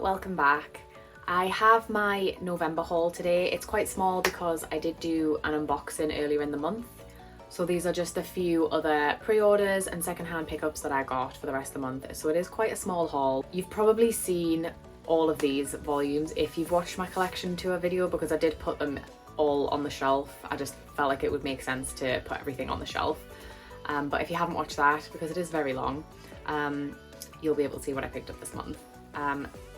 welcome back. I have my November haul today. It's quite small because I did do an unboxing earlier in the month. So these are just a few other pre-orders and secondhand pickups that I got for the rest of the month. So it is quite a small haul. You've probably seen all of these volumes if you've watched my collection tour video, because I did put them all on the shelf. I just felt like it would make sense to put everything on the shelf. But if you haven't watched that, because it is very long, you'll be able to see what I picked up this month.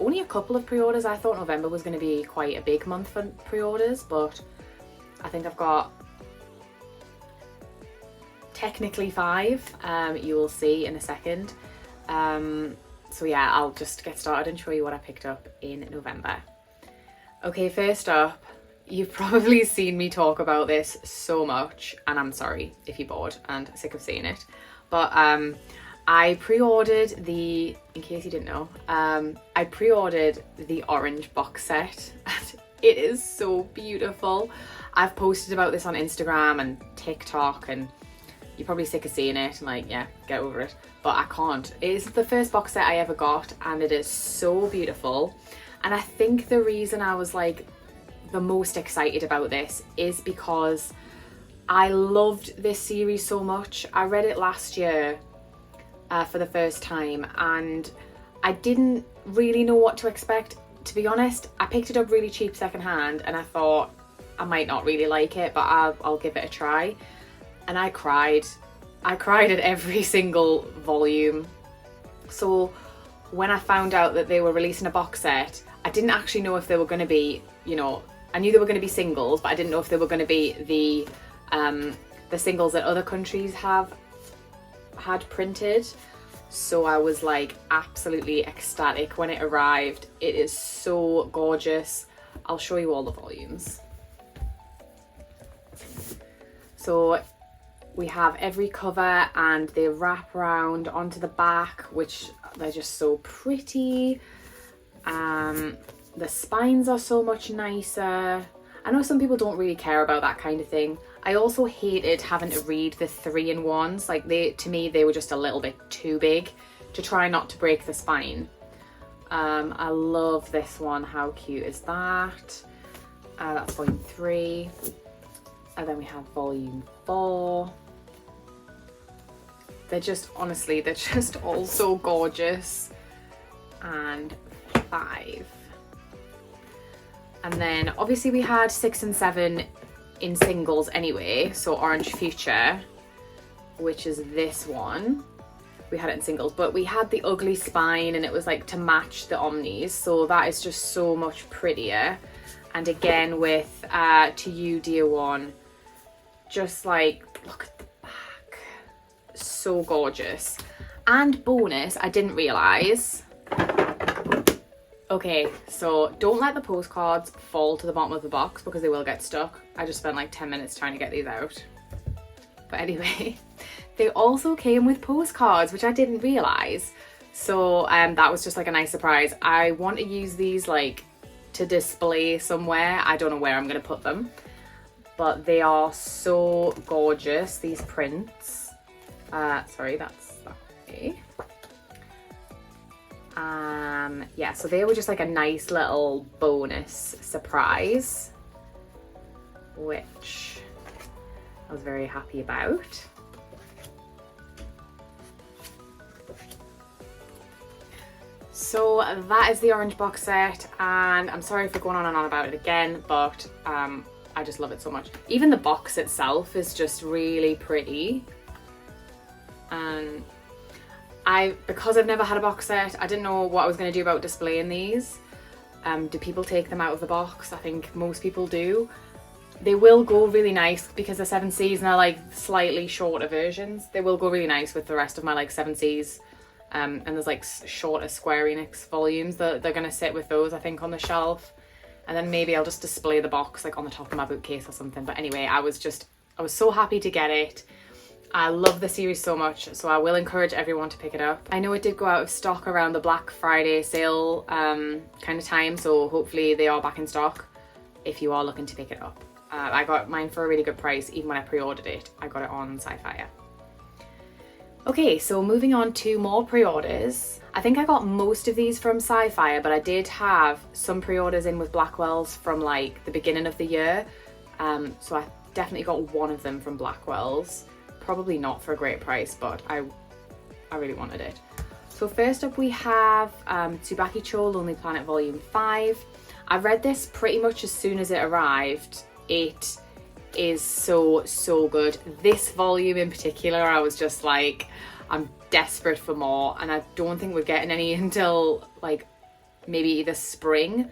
Only a couple of pre-orders. I thought November was going to be quite a big month for pre-orders, but I think I've got technically 5. You will see in a second. So yeah, I'll just get started and show you what I picked up in November. Okay, first up, you've probably seen me talk about this so much, and I'm sorry if you're bored and sick of seeing it, but I pre-ordered the, in case you didn't know, I pre-ordered the orange box set, and it is so beautiful. I've posted about this on Instagram and TikTok, and you're probably sick of seeing it and like, yeah, get over it, but I can't. It is the first box set I ever got, and it is so beautiful. And I think the reason I was like the most excited about this is because I loved this series so much. I read it last year for the first time, and I didn't really know what to expect, to be honest. I picked it up really cheap secondhand, and I thought I might not really like it, but I'll give it a try. And I cried at every single volume. So when I found out that they were releasing a box set, I didn't actually know if they were going to be, you know, I knew they were going to be singles, but I didn't know if they were going to be the singles that other countries have had printed. So I was like absolutely ecstatic when it arrived. It is so gorgeous. I'll show you all the volumes. So we have every cover, and they wrap around onto the back, which they're just so pretty. The spines are so much nicer. I know some people don't really care about that kind of thing. I also hated having to read the 3-in-1s. Like, to me, they were just a little bit too big to try not to break the spine. I love this one. How cute is that? That's volume 3. And then we have volume 4. They're just, honestly, they're just all so gorgeous. And 5. And then obviously we had 6 and 7 in singles anyway. So Orange Future, which is this one, we had it in singles, but we had the ugly spine, and it was like to match the Omnis. So that is just so much prettier. And again with To You, Dear One, just like, look at the back, so gorgeous. And bonus, I didn't realise, okay, so don't let the postcards fall to the bottom of the box because they will get stuck. I just spent like 10 minutes trying to get these out. But anyway, they also came with postcards, which I didn't realise. So that was just like a nice surprise. I want to use these like to display somewhere. I don't know where I'm going to put them, but they are so gorgeous, these prints. Sorry, that's that way. Yeah, so they were just like a nice little bonus surprise, which I was very happy about. So that is the orange box set, and I'm sorry for going on and on about it again, but I just love it so much. Even the box itself is just really pretty. And because I've never had a box set, I didn't know what I was going to do about displaying these. Do people take them out of the box? I think most people do. They will go really nice because they're 7Cs and they're like slightly shorter versions. They will go really nice with the rest of my like 7Cs. And there's like shorter Square Enix volumes that they're going to sit with those, I think, on the shelf. And then maybe I'll just display the box like on the top of my bookcase or something. But anyway, I was so happy to get it. I love the series so much, so I will encourage everyone to pick it up. I know it did go out of stock around the Black Friday sale kind of time, so hopefully they are back in stock if you are looking to pick it up. I got mine for a really good price. Even when I pre-ordered it, I got it on Sci-Fi. Okay, so moving on to more pre-orders. I think I got most of these from Sci-Fi, but I did have some pre-orders in with Blackwell's from like the beginning of the year. So I definitely got one of them from Blackwell's. Probably not for a great price, but I really wanted it. So first up we have Tsubaki Cho Lonely Planet Volume 5. I read this pretty much as soon as it arrived. It is so good. This volume in particular, I was just like, I'm desperate for more, and I don't think we're getting any until like maybe either spring,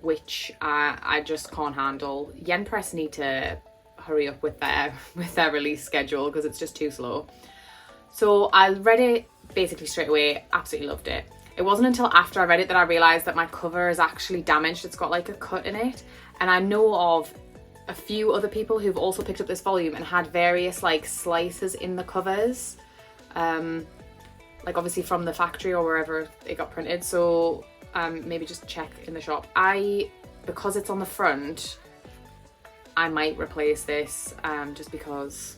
which I just can't handle. Yen Press need to hurry up with their release schedule because it's just too slow. So I read it basically straight away, absolutely loved it. It wasn't until after I read it that I realised that my cover is actually damaged. It's got like a cut in it, and I know of a few other people who've also picked up this volume and had various like slices in the covers, like obviously from the factory or wherever it got printed. So maybe just check in the shop. Because it's on the front, I might replace this just because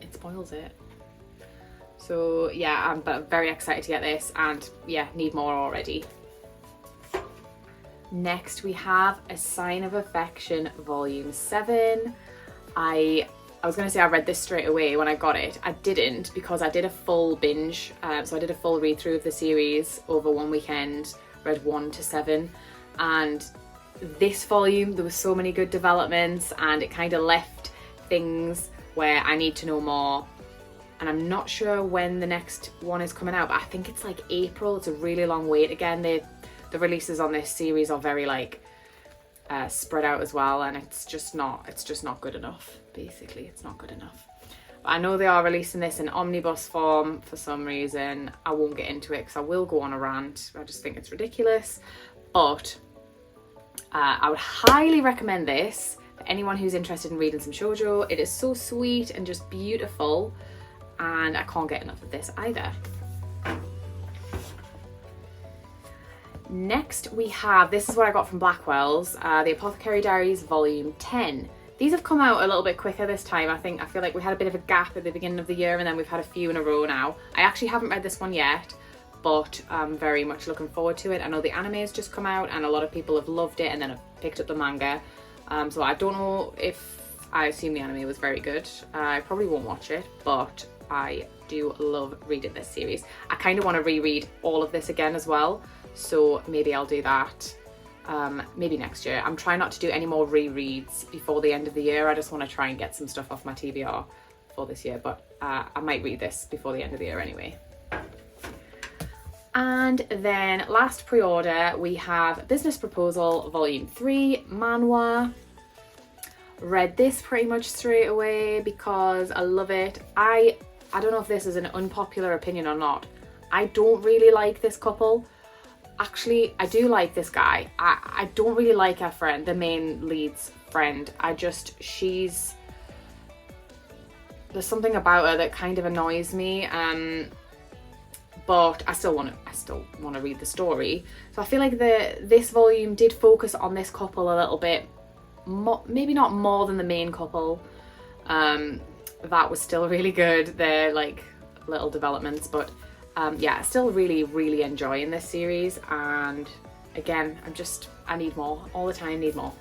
it spoils it. So yeah, I'm very excited to get this, and yeah, need more already. Next we have A Sign of Affection Volume 7. I was going to say I read this straight away when I got it. I didn't, because I did a full binge. So I did a full read through of the series over one weekend, read 1 to 7. And this volume, there were so many good developments, and it kind of left things where I need to know more. And I'm not sure when the next one is coming out, but I think it's like April. It's a really long wait. Again, the releases on this series are very like spread out as well, and it's just not good enough. Basically, it's not good enough. But I know they are releasing this in omnibus form for some reason. I won't get into it because I will go on a rant. I just think it's ridiculous. But I would highly recommend this for anyone who's interested in reading some shoujo. It is so sweet and just beautiful, and I can't get enough of this either. Next we have, this is what I got from Blackwell's, The Apothecary Diaries Volume 10. These have come out a little bit quicker this time. I feel like we had a bit of a gap at the beginning of the year, and then we've had a few in a row now. I actually haven't read this one yet, but I'm very much looking forward to it. I know the anime has just come out and a lot of people have loved it and then have picked up the manga. So I don't know if, I assume the anime was very good. I probably won't watch it, but I do love reading this series. I kind of want to reread all of this again as well. So maybe I'll do that maybe next year. I'm trying not to do any more rereads before the end of the year. I just want to try and get some stuff off my TBR for this year, but I might read this before the end of the year anyway. And then last pre-order we have Business Proposal Volume 3 Manhwa. Read this pretty much straight away because I love it. I don't know if this is an unpopular opinion or not. I don't really like this couple. Actually, I do like this guy. I don't really like her friend, the main lead's friend. There's something about her that kind of annoys me. But I still want to read the story. So I feel like this volume did focus on this couple a little bit, maybe not more than the main couple. That was still really good. They're like little developments, but yeah, still really enjoying this series. And again, I need more all the time. Need more.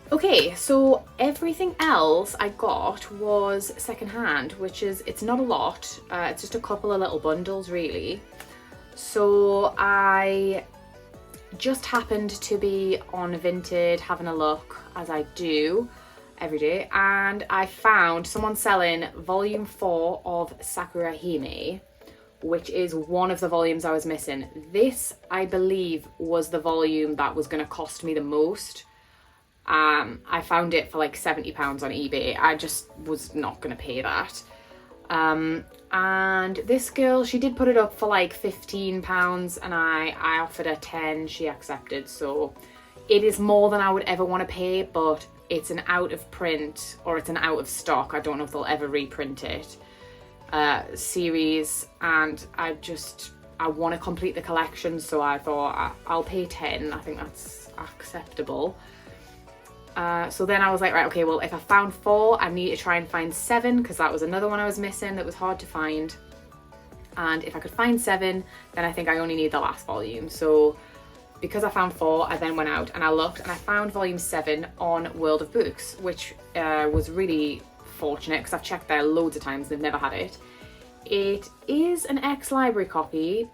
Okay, so everything else I got was secondhand, which is, it's not a lot, it's just a couple of little bundles really. So I just happened to be on Vinted having a look, as I do every day, and I found someone selling volume 4 of Sakura Hime, which is one of the volumes I was missing. This, I believe, was the volume that was going to cost me the most. I found it for like £70 on eBay. I just was not going to pay that. And this girl, she did put it up for like £15 and I offered her 10, she accepted. So it is more than I would ever want to pay, but it's an out of print, or it's an out of stock, I don't know if they'll ever reprint it, series, and I want to complete the collection, so I thought I'll pay 10. I think that's acceptable. So then I was like, right, okay, well, if I found 4, I need to try and find 7, because that was another one I was missing that was hard to find. And if I could find 7, then I think I only need the last volume. So because I found 4, I then went out and I looked and I found volume 7 on World of Books, which was really fortunate because I've checked there loads of times, they've never had it. It is an ex-library copy.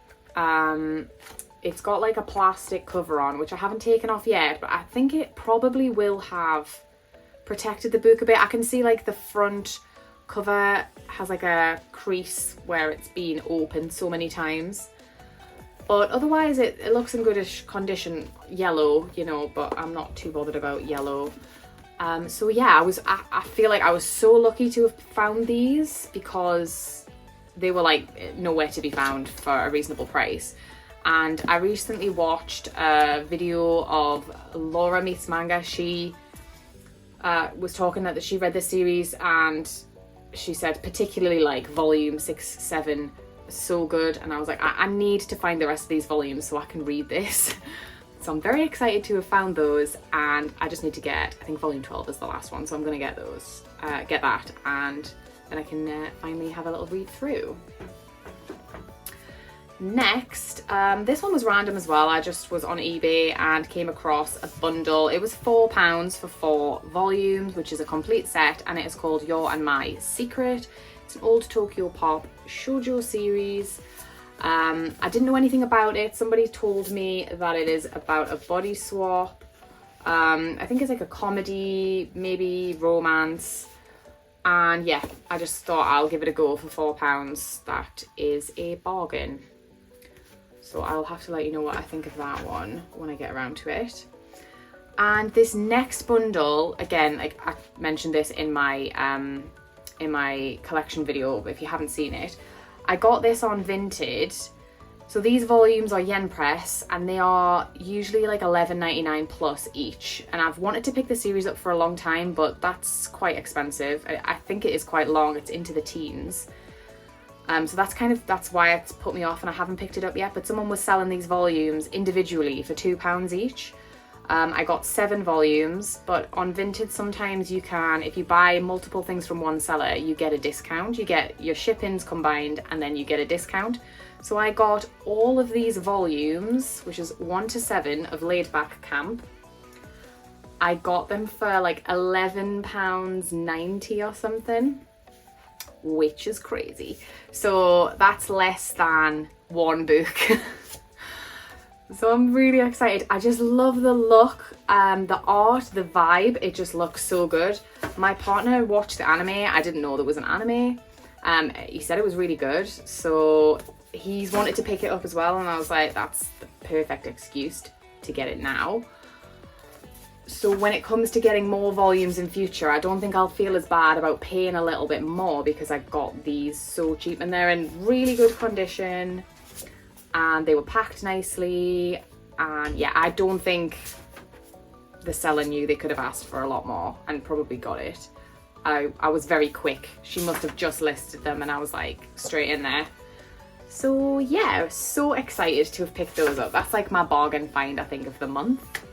It's got like a plastic cover on, which I haven't taken off yet, but I think it probably will have protected the book a bit. I can see like the front cover has like a crease where it's been opened so many times. But otherwise it looks in goodish condition. Yellow, you know, but I'm not too bothered about yellow. So yeah, I feel like I was so lucky to have found these because they were like nowhere to be found for a reasonable price. And I recently watched a video of Laura Meets Manga. She was talking that she read this series and she said particularly like volume 6, 7, so good. And I was like, I need to find the rest of these volumes so I can read this. So I'm very excited to have found those, and I just need to get, I think volume 12 is the last one, so I'm gonna get those, get that, and then I can finally have a little read through. Next, this one was random as well. I just was on eBay and came across a bundle. It was £4 for 4 volumes, which is a complete set, and it is called Your and My Secret. It's an old Tokyo Pop shoujo series. I didn't know anything about it. Somebody told me that it is about a body swap. I think it's like a comedy, maybe romance. And yeah, I just thought I'll give it a go for £4. That is a bargain. So I'll have to let you know what I think of that one when I get around to it. And this next bundle, again, like I mentioned this in my collection video, but if you haven't seen it, I got this on Vinted. So these volumes are yen press and they are usually like $11.99 plus each. And I've wanted to pick the series up for a long time, but that's quite expensive. I think it is quite long, it's into the teens. So that's why it's put me off and I haven't picked it up yet, but someone was selling these volumes individually for £2 each. I got 7 volumes, but on Vinted sometimes you can, if you buy multiple things from one seller, you get a discount. You get your shippings combined and then you get a discount. So I got all of these volumes, which is 1 to 7 of Laid Back Camp. I got them for like £11.90 or something, which is crazy. So that's less than one book. So I'm really excited. I just love the look, the art, the vibe. It just looks so good. My partner watched the anime. I didn't know there was an anime. He said it was really good. So he's wanted to pick it up as well. And I was like, that's the perfect excuse to get it now. So when it comes to getting more volumes in future, I don't think I'll feel as bad about paying a little bit more because I got these so cheap and they're in really good condition. And they were packed nicely, and yeah, I don't think the seller knew they could have asked for a lot more and probably got it. I was very quick. She must have just listed them and I was like straight in there. So yeah, so excited to have picked those up. That's like my bargain find, I think, of the month,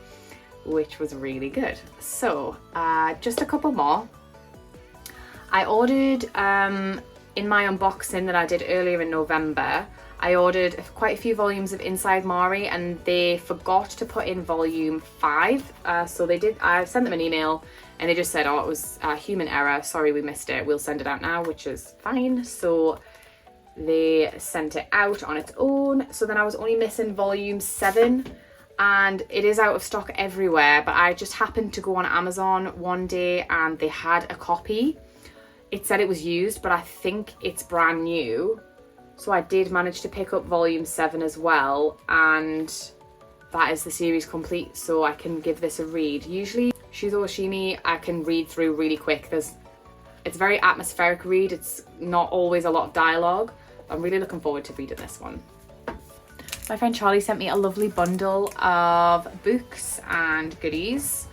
which was really good. So just a couple more. I ordered, in my unboxing that I did earlier in November, I ordered quite a few volumes of Inside Mari and they forgot to put in volume 5. So they did, I sent them an email and they just said, oh, it was a human error. Sorry, we missed it. We'll send it out now, which is fine. So they sent it out on its own. So then I was only missing volume 7 and it is out of stock everywhere. But I just happened to go on Amazon one day and they had a copy. It said it was used, but I think it's brand new. So I did manage to pick up volume 7 as well, and that is the series complete, so I can give this a read. Usually Shuzo Oshimi I can read through really quick. It's a very atmospheric read, it's not always a lot of dialogue. I'm really looking forward to reading this one. My friend Charlie sent me a lovely bundle of books and goodies,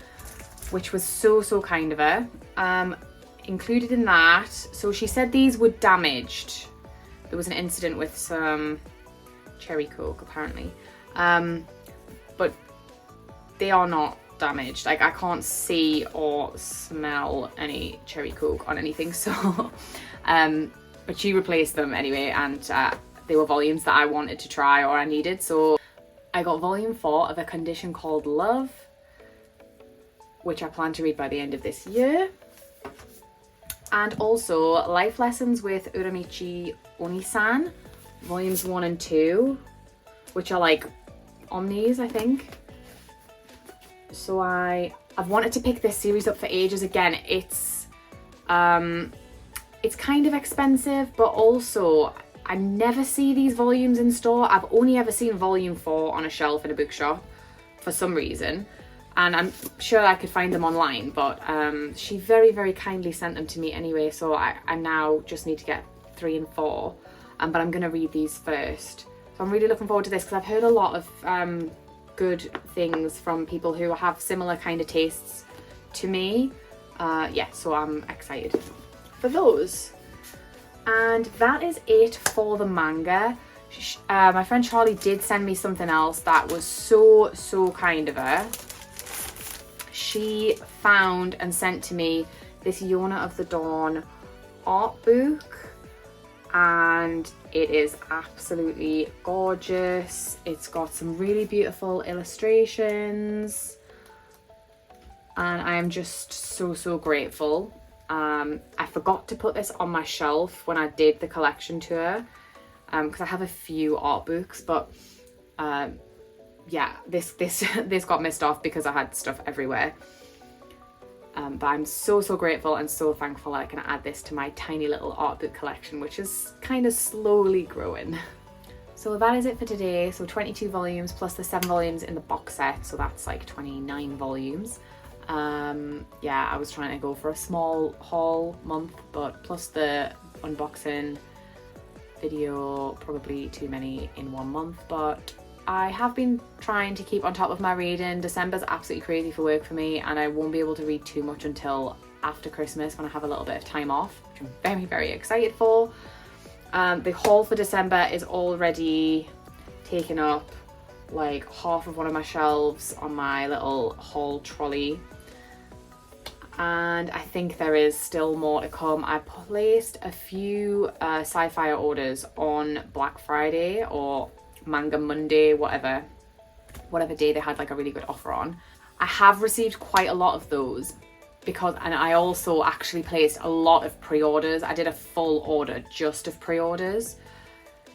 which was so kind of her. Included in that, so she said these were damaged. There was an incident with some cherry coke apparently, but they are not damaged. Like I can't see or smell any cherry coke on anything, so but she replaced them anyway, and they were volumes that I wanted to try or I needed. So I got volume 4 of a condition called Love, which I plan to read by the end of this year. And also Life Lessons with Uramichi Onisan, volumes 1 and 2, which are like omnis, I think. So I've wanted to pick this series up for ages. Again, it's kind of expensive, but also I never see these volumes in store. I've only ever seen volume 4 on a shelf in a bookshop for some reason, and I'm sure I could find them online, but she very, very kindly sent them to me anyway, so I now just need to get 3 and 4, but I'm going to read these first. So I'm really looking forward to this because I've heard a lot of good things from people who have similar kind of tastes to me. Yeah, so I'm excited for those. And that is it for the manga. My friend Charlie did send me something else that was so kind of her. She found and sent to me this Yona of the Dawn art book, and it is absolutely gorgeous. It's got some really beautiful illustrations, and I am just so grateful. I forgot to put this on my shelf when I did the collection tour, because I have a few art books, but yeah, this got missed off because I had stuff everywhere. But I'm so grateful and so thankful I can add this to my tiny little art book collection, which is kind of slowly growing. So that is it for today. So 22 volumes plus the 7 volumes in the box set, so that's like 29 volumes. Yeah, I was trying to go for a small haul month, but plus the unboxing video, probably too many in one month, but I have been trying to keep on top of my reading. December's absolutely crazy for work for me, and I won't be able to read too much until after Christmas when I have a little bit of time off, which I'm very, very excited for. The haul for December is already taken up like half of one of my shelves on my little haul trolley, and I think there is still more to come. I placed a few sci-fi orders on Black Friday or Manga Monday, whatever day they had like a really good offer on. I have received quite a lot of those and I also actually placed a lot of pre-orders. I did a full order just of pre-orders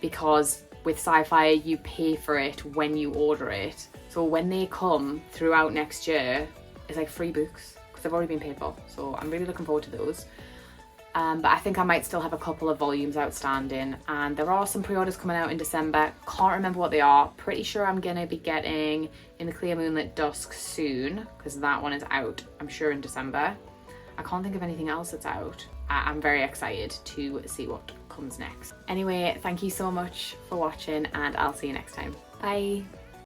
because with sci-fi you pay for it when you order it. So when they come throughout next year, it's like free books because they've already been paid for. So I'm really looking forward to those. But I think I might still have a couple of volumes outstanding, and there are some pre-orders coming out in December. Can't remember what they are. Pretty sure I'm gonna be getting In the Clear Moonlit Dusk soon, because that one is out, I'm sure, in December. I can't think of anything else that's out. I'm very excited to see what comes next. Anyway, thank you so much for watching, and I'll see you next time. Bye.